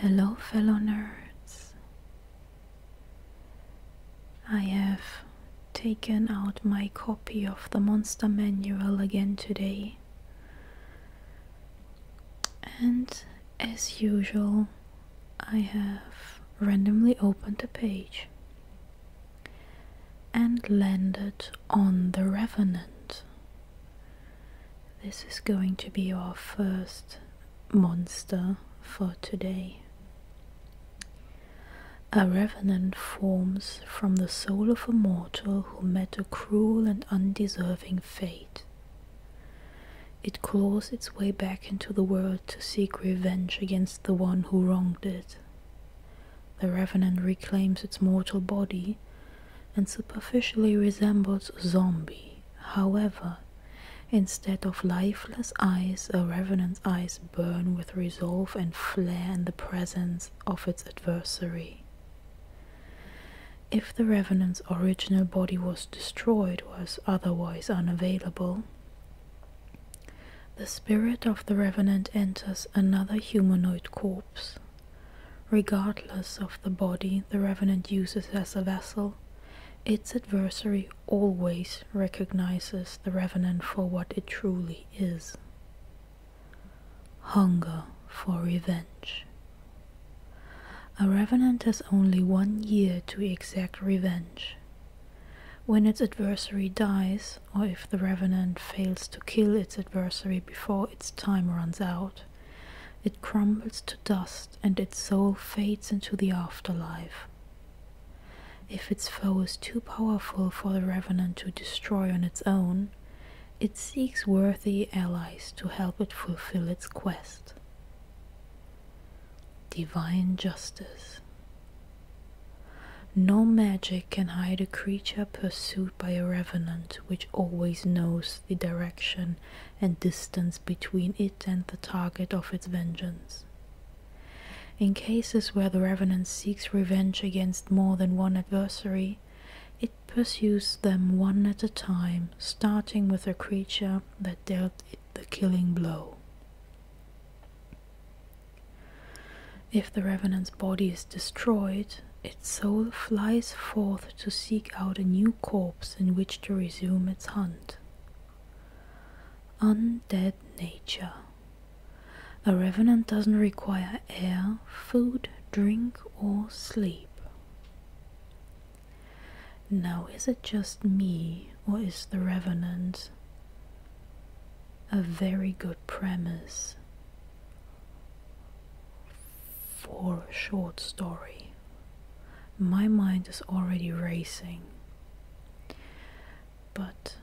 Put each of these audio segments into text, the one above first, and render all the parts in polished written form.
Hello fellow nerds. I have taken out my copy of the monster manual again today, and as usual I have randomly opened a page and landed on the Revenant. This is going to be our first monster for today. A Revenant forms from the soul of a mortal who met a cruel and undeserving fate. It claws its way back into the world to seek revenge against the one who wronged it. The Revenant reclaims its mortal body and superficially resembles a zombie. However, instead of lifeless eyes, a Revenant's eyes burn with resolve and flare in the presence of its adversary. If the Revenant's original body was destroyed or is otherwise unavailable, the spirit of the Revenant enters another humanoid corpse. Regardless of the body the Revenant uses as a vessel, its adversary always recognizes the Revenant for what it truly is: hunger for revenge. A Revenant has only 1 year to exact revenge. When its adversary dies, or if the Revenant fails to kill its adversary before its time runs out, it crumbles to dust and its soul fades into the afterlife. If its foe is too powerful for the Revenant to destroy on its own, it seeks worthy allies to help it fulfill its quest. Divine justice. No magic can hide a creature pursued by a Revenant, which always knows the direction and distance between it and the target of its vengeance. In cases where the Revenant seeks revenge against more than one adversary, it pursues them one at a time, starting with a creature that dealt it the killing blow. If the Revenant's body is destroyed, its soul flies forth to seek out a new corpse in which to resume its hunt. Undead nature. A Revenant doesn't require air, food, drink, or sleep. Now, is it just me, or is the Revenant a very good premise for a short story? My mind is already racing, but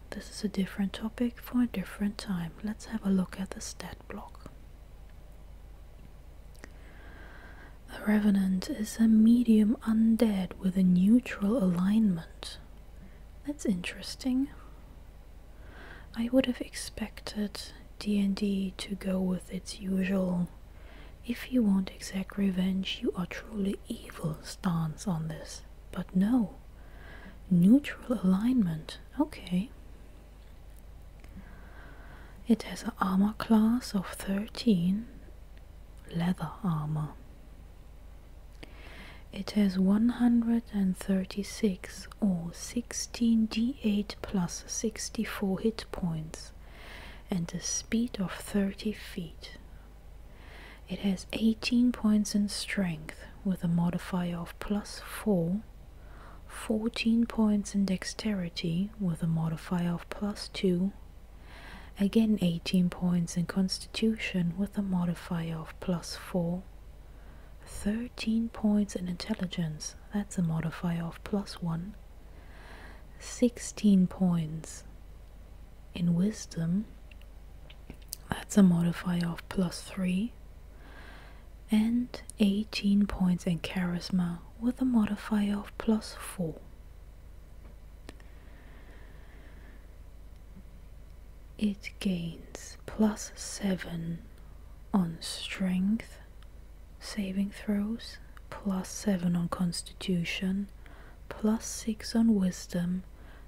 this is a different topic for a different time. Let's have a look at the stat block. A Revenant is a medium undead with a neutral alignment. That's interesting. I would have expected D&D to go with its usual "if you want exact revenge, you are truly evil" stance on this. But no. Neutral alignment. Okay. It has an armor class of 13, leather armor. It has 136 or 16d8 plus 64 hit points and a speed of 30 feet. It has 18 points in strength with a modifier of +4, 14 points in dexterity with a modifier of +2, again 18 points in constitution with a modifier of +4, 13 points in intelligence, that's a modifier of +1, 16 points in wisdom, that's a modifier of +3, and 18 points in charisma with a modifier of +4. It gains +7 on strength saving throws, +7 on constitution, +6 on wisdom,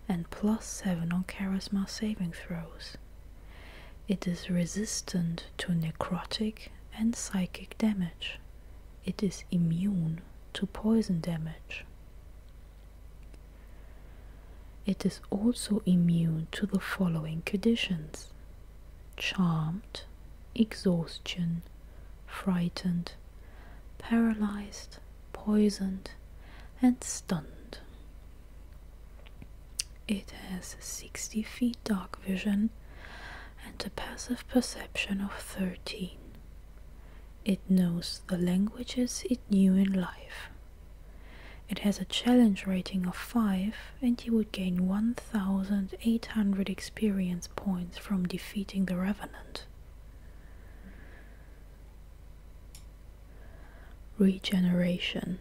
and +7 on charisma saving throws. It is resistant to necrotic and psychic damage. It is immune to poison damage. It is also immune to the following conditions: charmed, exhaustion, frightened, paralyzed, poisoned, and stunned. It has 60 feet dark vision and a passive perception of 13. It knows the languages it knew in life. It has a challenge rating of 5, and you would gain 1,800 experience points from defeating the Revenant. Regeneration.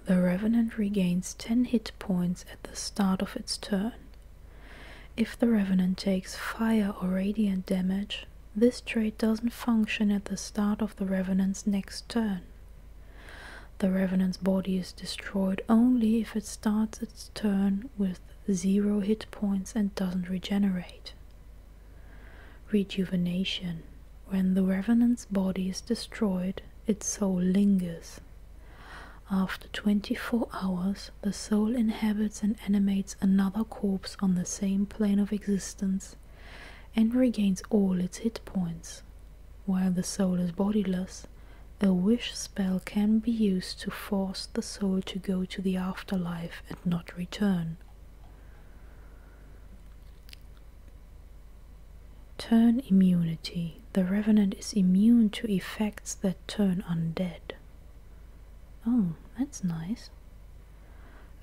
The Revenant regains 10 hit points at the start of its turn. If the Revenant takes fire or radiant damage, this trait doesn't function at the start of the Revenant's next turn. The Revenant's body is destroyed only if it starts its turn with 0 hit points and doesn't regenerate. Rejuvenation. When the Revenant's body is destroyed, its soul lingers. After 24 hours, the soul inhabits and animates another corpse on the same plane of existence and regains all its hit points. While the soul is bodiless, a wish spell can be used to force the soul to go to the afterlife and not return. Turn immunity. The Revenant is immune to effects that turn undead. Oh, that's nice.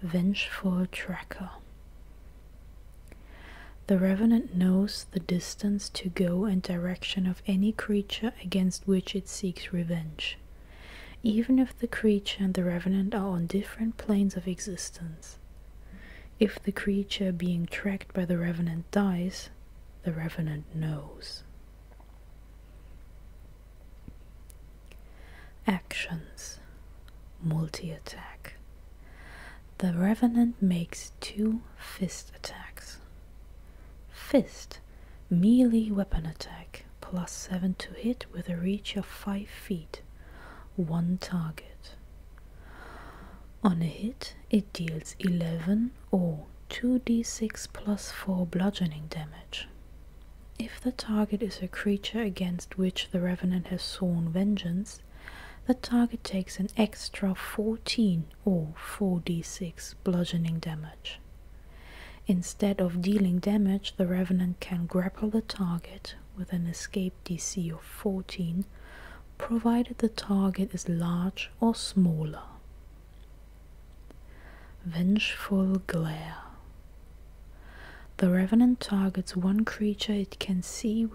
Vengeful Tracker. The Revenant knows the distance to go and direction of any creature against which it seeks revenge, even if the creature and the Revenant are on different planes of existence. If the creature being tracked by the Revenant dies, the Revenant knows. Actions. Multi-attack. The Revenant makes 2 fist attacks. Fist, melee weapon attack, plus 7 to hit with a reach of 5 feet, 1 target. On a hit, it deals 11 or 2d6 plus 4 bludgeoning damage. If the target is a creature against which the Revenant has sworn vengeance, the target takes an extra 14 or 4d6 bludgeoning damage. Instead of dealing damage, the Revenant can grapple the target with an escape DC of 14, provided the target is large or smaller. Vengeful Glare. The Revenant targets one creature it can see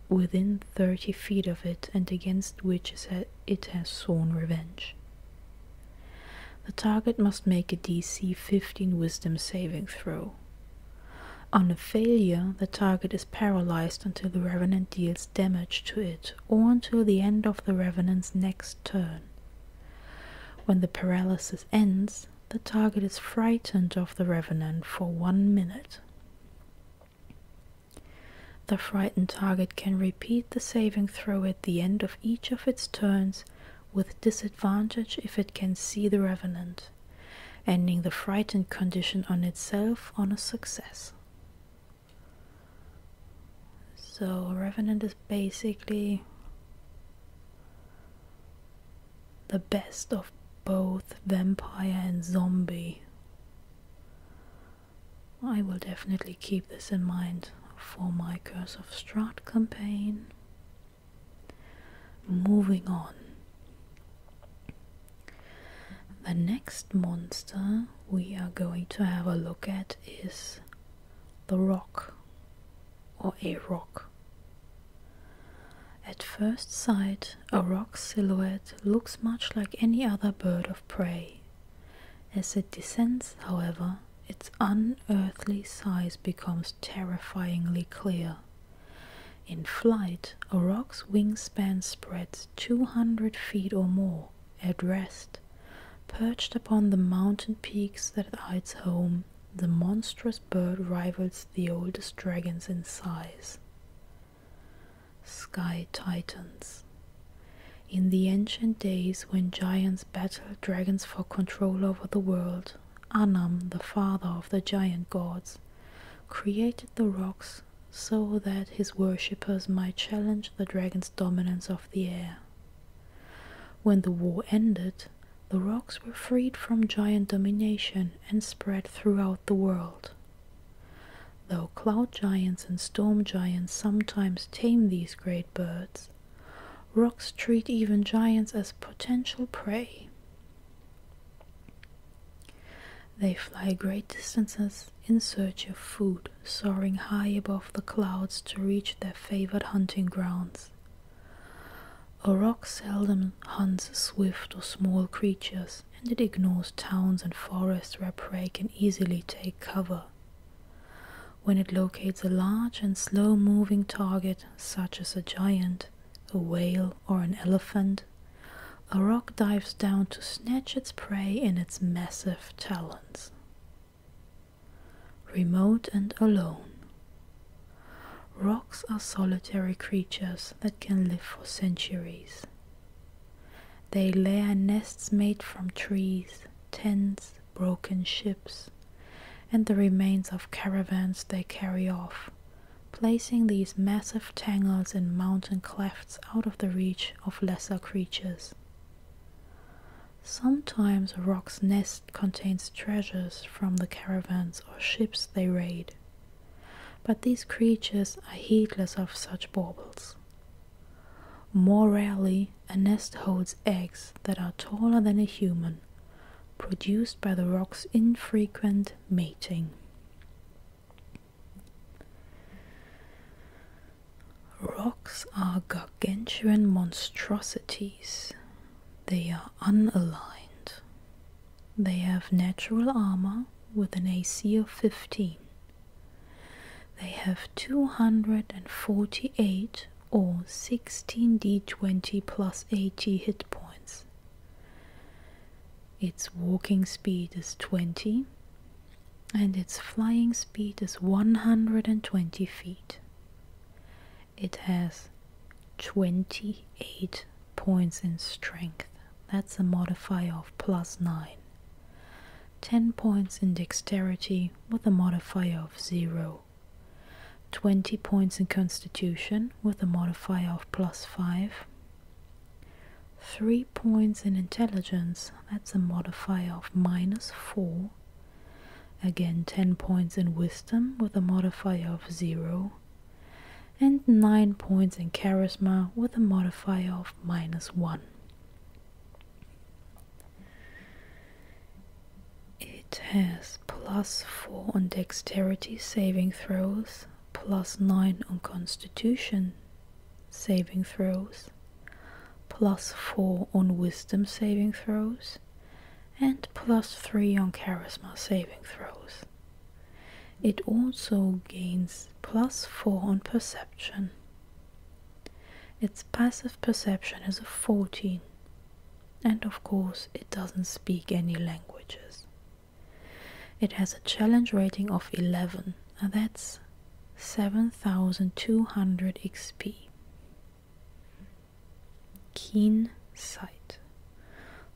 within 30 feet of it and against which it has sworn revenge. The target must make a DC 15 Wisdom saving throw. On a failure, the target is paralyzed until the Revenant deals damage to it, or until the end of the Revenant's next turn. When the paralysis ends, the target is frightened of the Revenant for 1 minute. The frightened target can repeat the saving throw at the end of each of its turns, with disadvantage if it can see the Revenant, ending the frightened condition on itself on a success. So Revenant is basically the best of both vampire and zombie. I will definitely keep this in mind for my Curse of Strahd campaign. Moving on. The next monster we are going to have a look at is the Roc, or a roc. At first sight, a roc silhouette looks much like any other bird of prey. As it descends, however, its unearthly size becomes terrifyingly clear. In flight, a roc's wingspan spreads 200 feet or more. At rest, perched upon the mountain peaks that are its home, the monstrous bird rivals the oldest dragons in size. Sky Titans. In the ancient days when giants battled dragons for control over the world, Anam, the father of the giant gods, created the rocks so that his worshippers might challenge the dragon's dominance of the air. When the war ended, the rocks were freed from giant domination and spread throughout the world. Though cloud giants and storm giants sometimes tame these great birds, rocks treat even giants as potential prey. They fly great distances in search of food, soaring high above the clouds to reach their favored hunting grounds. A rock seldom hunts swift or small creatures, and it ignores towns and forests where prey can easily take cover. When it locates a large and slow-moving target, such as a giant, a whale, or an elephant, a rock dives down to snatch its prey in its massive talons. Remote and alone. Rocks are solitary creatures that can live for centuries. They lair in nests made from trees, tents, broken ships, and the remains of caravans they carry off, placing these massive tangles in mountain clefts out of the reach of lesser creatures. Sometimes a rock's nest contains treasures from the caravans or ships they raid, but these creatures are heedless of such baubles. More rarely, a nest holds eggs that are taller than a human, produced by the rock's infrequent mating. Rocks are gargantuan monstrosities. They are unaligned. They have natural armor with an AC of 15. They have 248 or 16d20 plus 80 hit points. Its walking speed is 20 and its flying speed is 120 feet. It has 28 points in strength. That's a modifier of +9. 10 points in dexterity with a modifier of 0. 20 points in constitution with a modifier of +5. 3 points in intelligence, that's a modifier of -4. Again 10 points in wisdom with a modifier of 0. And 9 points in charisma with a modifier of -1. It has +4 on dexterity saving throws, +9 on constitution saving throws, +4 on wisdom saving throws, and +3 on charisma saving throws. It also gains +4 on perception. Its passive perception is a 14, and of course it doesn't speak any languages. It has a challenge rating of 11, and that's 7,200 XP. Keen sight.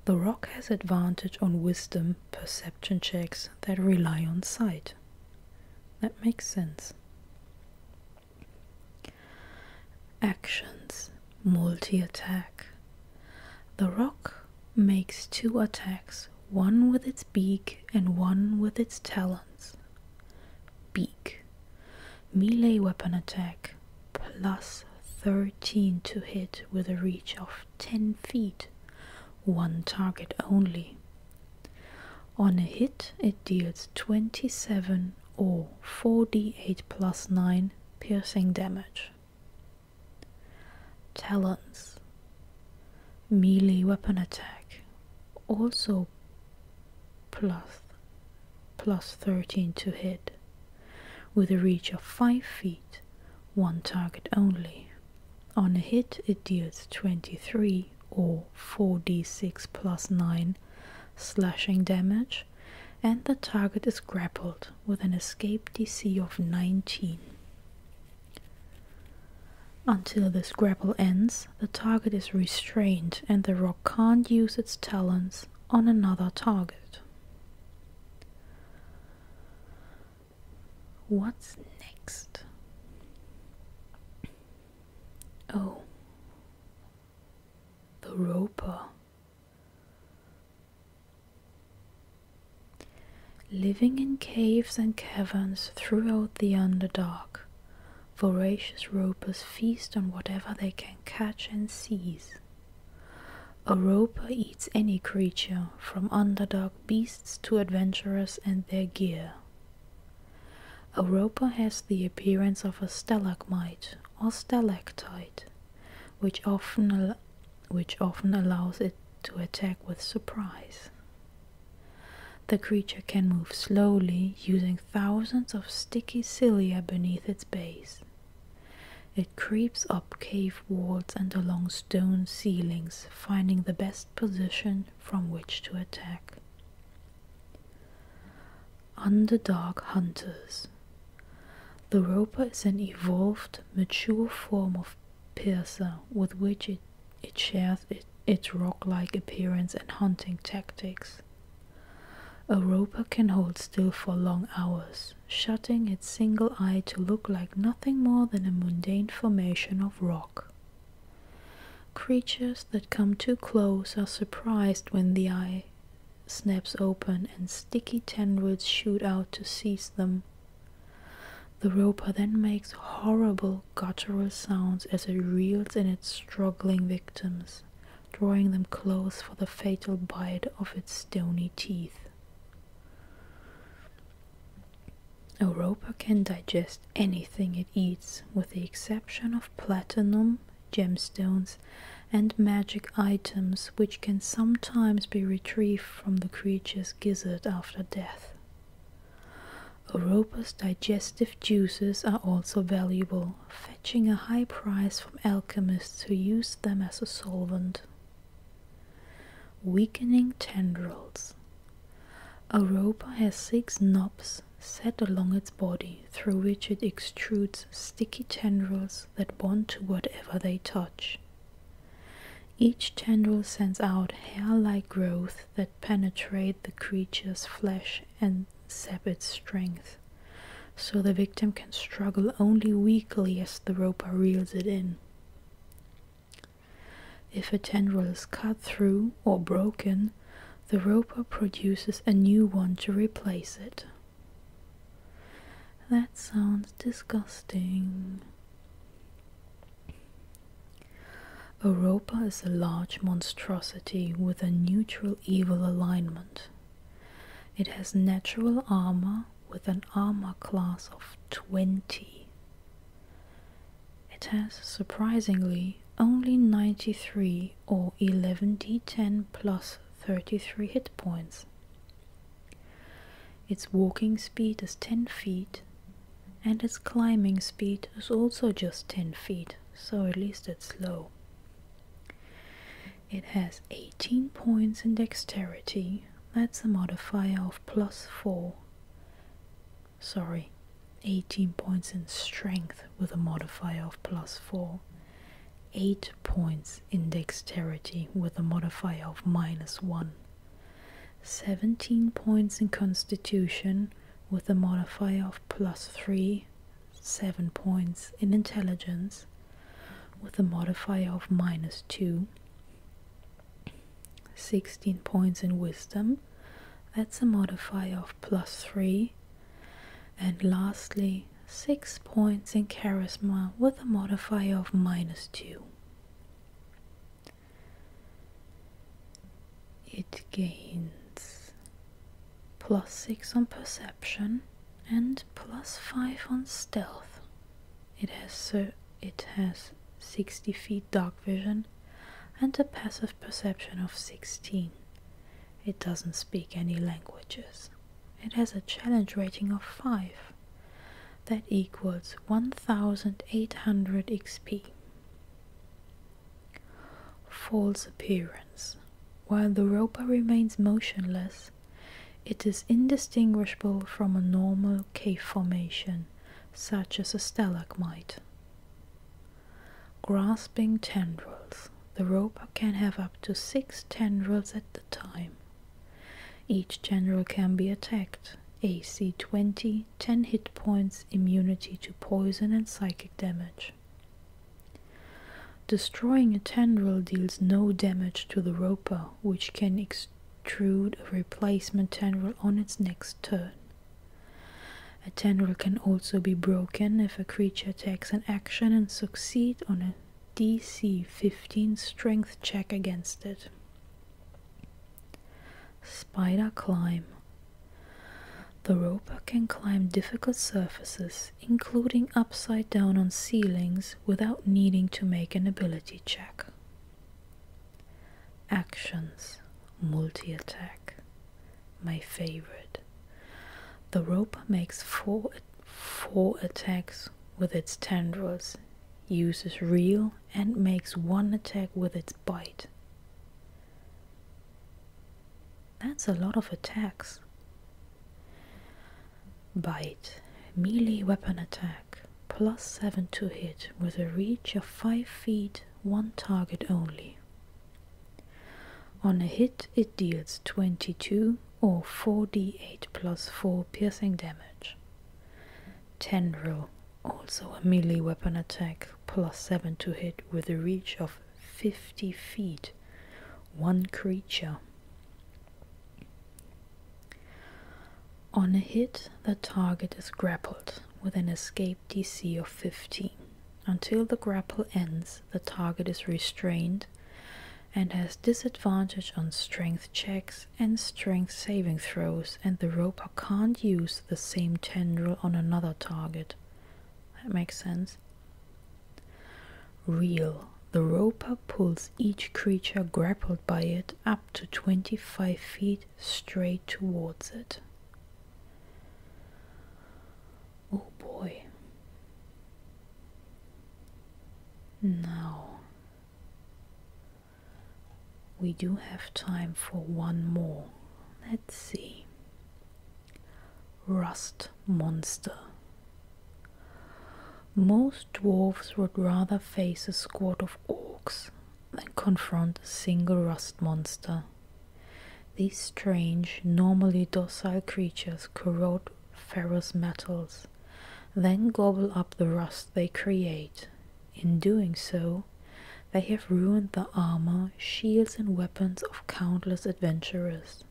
The rock has advantage on wisdom perception checks that rely on sight. That makes sense. Actions. Multi-attack. The rock makes 2 attacks, one with its beak and one with its talons. Beak. Melee weapon attack, +13 to hit with a reach of 10 feet, one target only. On a hit, it deals 27 or 4d8 +9 piercing damage. Talons. Melee weapon attack, also +13 to hit, with a reach of 5 feet, one target only. On a hit, it deals 23 or 4d6 +9 slashing damage, and the target is grappled with an escape DC of 19. Until this grapple ends, the target is restrained and the rock can't use its talons on another target. What's next? Oh, the Europa. Living in caves and caverns throughout the Underdark, voracious Ropas feast on whatever they can catch and seize. Europa eats any creature, from Underdark beasts to adventurers and their gear. Europa has the appearance of a stalagmite or stalactite, which often allows it to attack with surprise. The creature can move slowly, using thousands of sticky cilia beneath its base. It creeps up cave walls and along stone ceilings, finding the best position from which to attack. Underdark Hunters. The Ropa is an evolved, mature form of piercer with which it shares its rock-like appearance and hunting tactics. A Ropa can hold still for long hours, shutting its single eye to look like nothing more than a mundane formation of rock. Creatures that come too close are surprised when the eye snaps open and sticky tendrils shoot out to seize them. The Ropa then makes horrible guttural sounds as it reels in its struggling victims, drawing them close for the fatal bite of its stony teeth. A Ropa can digest anything it eats, with the exception of platinum, gemstones, and magic items, which can sometimes be retrieved from the creature's gizzard after death. A Ropa's digestive juices are also valuable, fetching a high price from alchemists who use them as a solvent. Weakening Tendrils. A Ropa has 6 knobs set along its body, through which it extrudes sticky tendrils that bond to whatever they touch. Each tendril sends out hair-like growth that penetrate the creature's flesh and sap its strength, so the victim can struggle only weakly as the Ropa reels it in. If a tendril is cut through or broken, the Ropa produces a new one to replace it. That sounds disgusting. A Ropa is a large monstrosity with a neutral evil alignment. It has natural armor with an armor class of 20. It has, surprisingly, only 93 or 11d10 plus 33 hit points. Its walking speed is 10 feet, and its climbing speed is also just 10 feet, so at least it's slow. It has 18 points in dexterity, that's a modifier of +4. 18 points in strength with a modifier of +4. 8 points in dexterity with a modifier of -1. 17 points in constitution with a modifier of +3. 7 points in intelligence with a modifier of -2. 16 points in wisdom, that's a modifier of +3. And lastly, 6 points in charisma with a modifier of -2. It gains +6 on perception and +5 on stealth. It has 60 feet dark vision and a passive perception of 16. It doesn't speak any languages. It has a challenge rating of 5. That equals 1800 XP. False appearance. While the Ropa remains motionless, it is indistinguishable from a normal cave formation, such as a stalagmite. grasping tendrils. The Europa can have up to 6 tendrils at the time. Each tendril can be attacked. AC 20, 10 hit points, immunity to poison and psychic damage. Destroying a tendril deals no damage to the Europa, which can extrude a replacement tendril on its next turn. A tendril can also be broken if a creature takes an action and succeeds on a DC 15 strength check against it. Spider climb. The Europa can climb difficult surfaces, including upside down on ceilings, without needing to make an ability check. Actions. Multi-attack. My favorite. The Europa makes four attacks with its tendrils, uses reel, and makes 1 attack with its bite. That's a lot of attacks. Bite. Melee weapon attack. +7 to hit with a reach of 5 feet, 1 target only. On a hit it deals 22 or 4d8 +4 piercing damage. Tendril. Also a melee weapon attack, +7 to hit with a reach of 50 feet, 1 creature. On a hit, the target is grappled with an escape DC of 15. Until the grapple ends, the target is restrained and has disadvantage on strength checks and strength saving throws, and the Europa can't use the same tendril on another target. That makes sense. Reel. The Europa pulls each creature grappled by it up to 25 feet straight towards it. Oh boy. Now, we do have time for one more. Let's see. Rust monster. Most dwarves would rather face a squad of orcs than confront a single rust monster. These strange, normally docile creatures corrode ferrous metals, then gobble up the rust they create. In doing so, they have ruined the armor, shields and weapons of countless adventurers.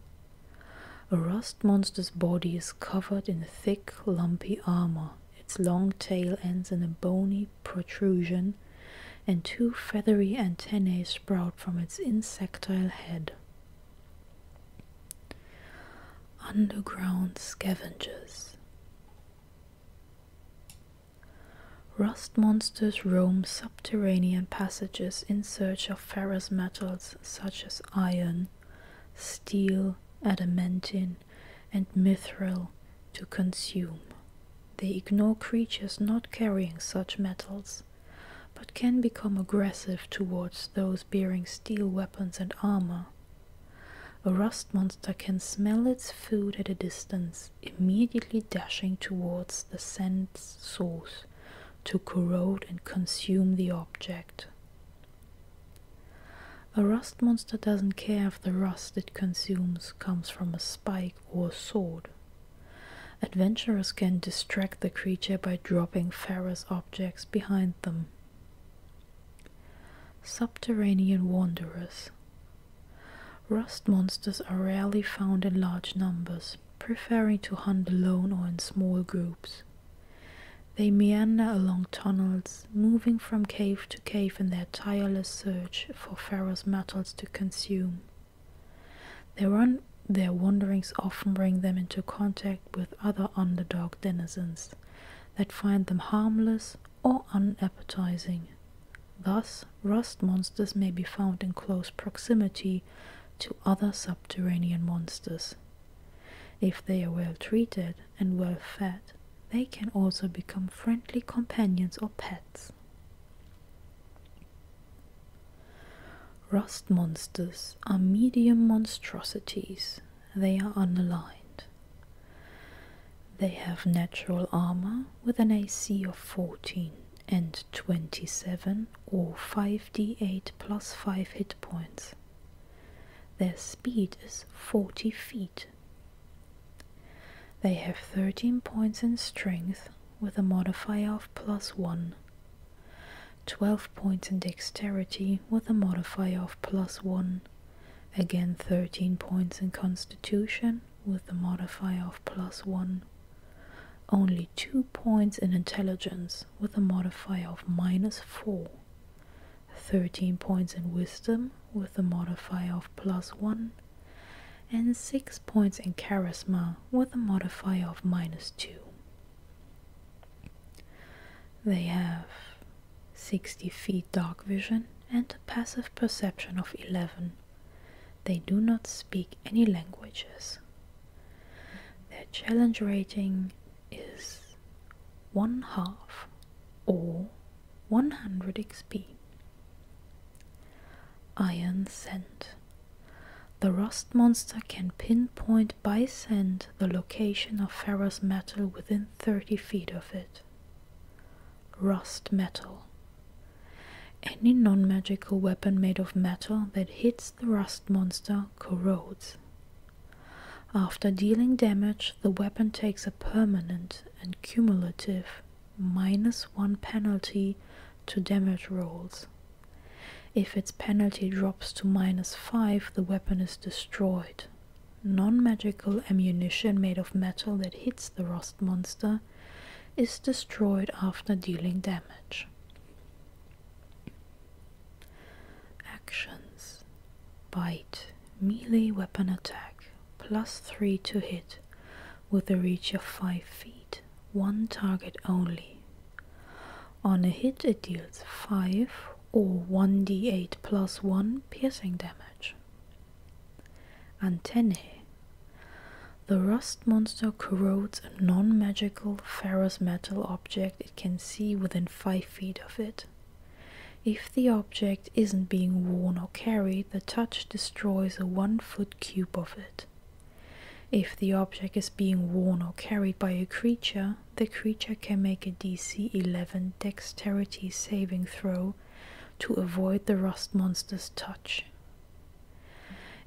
A rust monster's body is covered in thick, lumpy armor. Its long tail ends in a bony protrusion, and 2 feathery antennae sprout from its insectile head. Underground Scavengers. Rust monsters roam subterranean passages in search of ferrous metals such as iron, steel, adamantine, and mithril to consume. They ignore creatures not carrying such metals, but can become aggressive towards those bearing steel weapons and armor. A rust monster can smell its food at a distance, immediately dashing towards the scent source to corrode and consume the object. A rust monster doesn't care if the rust it consumes comes from a spike or a sword. Adventurers can distract the creature by dropping ferrous objects behind them. Subterranean Wanderers. Rust monsters are rarely found in large numbers, preferring to hunt alone or in small groups. They meander along tunnels, moving from cave to cave in their tireless search for ferrous metals to consume. Their wanderings often bring them into contact with other underdog denizens that find them harmless or unappetizing. Thus, rust monsters may be found in close proximity to other subterranean monsters. If they are well treated and well fed, they can also become friendly companions or pets. Rust monsters are medium monstrosities. They are unaligned. They have natural armor with an AC of 14 and 27 or 5d8 plus 5 hit points. Their speed is 40 feet. They have 13 points in strength with a modifier of +1, 12 points in dexterity with a modifier of +1, again 13 points in constitution with a modifier of +1, only 2 points in intelligence with a modifier of -4, 13 points in wisdom with a modifier of +1, and 6 points in charisma with a modifier of -2. They have 60 feet dark vision and a passive perception of 11. They do not speak any languages. Their challenge rating is 1/2 or 100 XP. Iron Scent. The rust monster can pinpoint by scent the location of ferrous metal within 30 feet of it. Rust metal. Any non-magical weapon made of metal that hits the rust monster corrodes. After dealing damage, the weapon takes a permanent and cumulative -1 penalty to damage rolls. If its penalty drops to -5, the weapon is destroyed. Non-magical ammunition made of metal that hits the rust monster is destroyed after dealing damage. Actions. Bite. Melee weapon attack. +3 to hit. With a reach of 5 feet. One target only. On a hit it deals 5 or 1d8 +1 piercing damage. Antennae. The rust monster corrodes a non-magical ferrous metal object it can see within 5 feet of it. If the object isn't being worn or carried, the touch destroys a 1-foot cube of it. If the object is being worn or carried by a creature, the creature can make a DC 11 dexterity saving throw to avoid the rust monster's touch.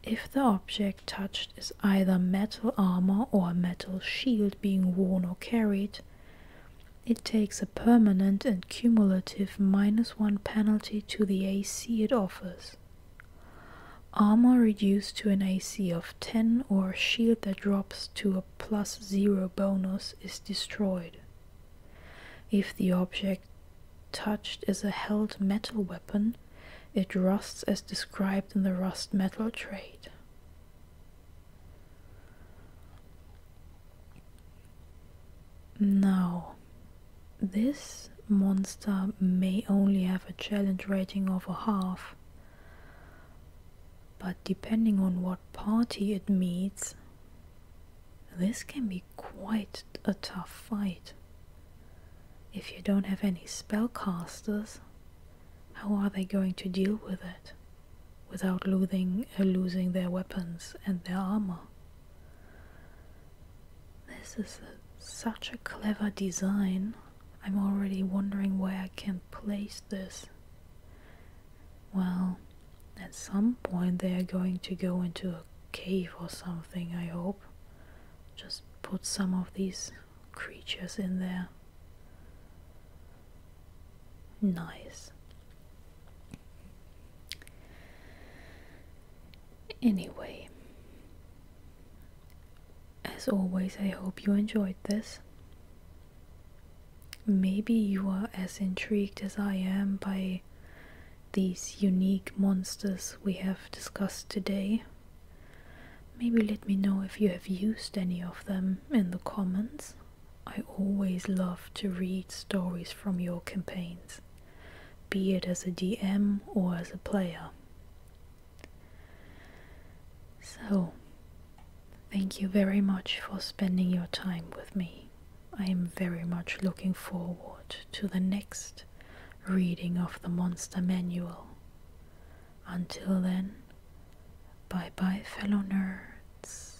If the object touched is either metal armor or a metal shield being worn or carried, it takes a permanent and cumulative -1 penalty to the AC it offers. Armor reduced to an AC of 10 or a shield that drops to a +0 bonus is destroyed. If the object touched is a held metal weapon, it rusts as described in the rust metal trait. Now, this monster may only have a challenge rating of 1/2, but depending on what party it meets, this can be quite a tough fight. If you don't have any spellcasters, how are they going to deal with it without losing their weapons and their armor? This is such a clever design. I'm already wondering where I can place this. Well, at some point they are going to go into a cave or something, I hope. Just put some of these creatures in there. Nice. Anyway, as always, I hope you enjoyed this. Maybe you are as intrigued as I am by these unique monsters we have discussed today. Maybe let me know if you have used any of them in the comments. I always love to read stories from your campaigns, be it as a DM or as a player. So, thank you very much for spending your time with me. I am very much looking forward to the next reading of the Monster Manual. Until then, bye bye fellow nerds.